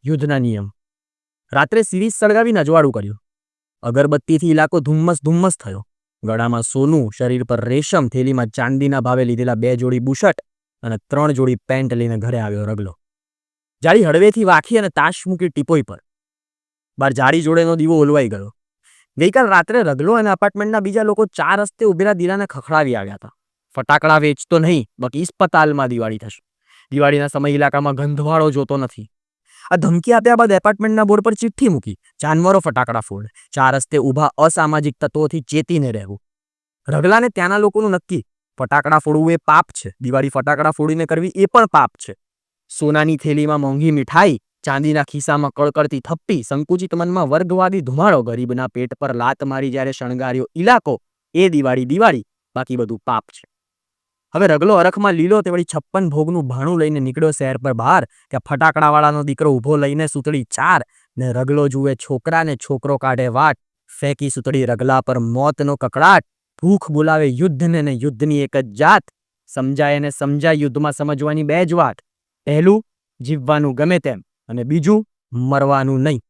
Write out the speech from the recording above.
યુદ્ધના નિયમ. રાત્રે સિરીઝ સળગાવીને અજવાળું કર્યું. અગરબત્તીથી ઇલાકો ધુમ્મસ ધુમ્મસ થયો. ગળામાં સોનું, શરીર પર રેશમ, થેલીમાં ચાંદીના ભાવે લીધેલા 2 જોડી બુશર્ટ અને 3 જોડી પેન્ટ લઈને ઘરે આવ્યો રગલો. જાળી હળવેથી વાખી અને તાશ મૂકી ટીપોઈ પર. બાર જાળી જોડેનો દીવો ઓલવાઈ ગયો. ગઈકાલ રાત્રે રગલો અને અપાર્ટમેન્ટના બીજા લોકો 4 રસ્તે ઉભેલા દીરાને ખખડાવી આવ્યા હતા. ફટાકડા વેચતો નહીં, બાકી ઇસ્પતાલમાં દિવાળી થશે. દિવાળીના સમય ઇલાકામાં ગંધવાળો જોતો નથી. આ ધમકી આપ્યા બાદ એપાર્ટમેન્ટના બોર્ડ પર ચિઠ્ઠી મૂકી, જાનવરો ફટાકડા ફોડ, 4 રસ્તે ઊભા અસામાજિક તત્વોથી ચેતીને રહેવું. રગલાને ત્યાંના લોકોનું નક્કી, ફટાકડા ફોડવું એ પાપ છે. દિવાળી ફટાકડા ફોડીને કરવી એ પણ પાપ છે. સોનાની થેલીમાં મોંઘી મીઠાઈ, ચાંદીના ખિસ્સામાં કળકળતી થપ્પી, સંકુચિત મનમાં વર્ગવાદી ધુમાડો, ગરીબના પેટ પર લાત મારી જ્યારે શણગાર્યો ઇલાકો, એ દિવાળી, બાકી બધું પાપ છે. હવે રગલો અરખમાં લીલો તે વળી 56 ભોગનું ભાણું લઈને નીકળ્યો શહેર પર બહાર કે ફટાકડાવાળાનો દીકરો ઊભો લઈને સૂતળી 4 ને રગલો જુએ છોકરા ને છોકરો કાઢે વાટ, ફેંકી સૂતળી રગલા પર મોતનો કકડાટ, ભૂખ બોલાવે યુદ્ધને ને યુદ્ધની એક જ જાત, સમજાય અને સમજાય યુદ્ધમાં સમજવાની 2 જ વાત. પહેલું, જીવવાનું ગમે તેમ, અને બીજું, મરવાનું નહીં.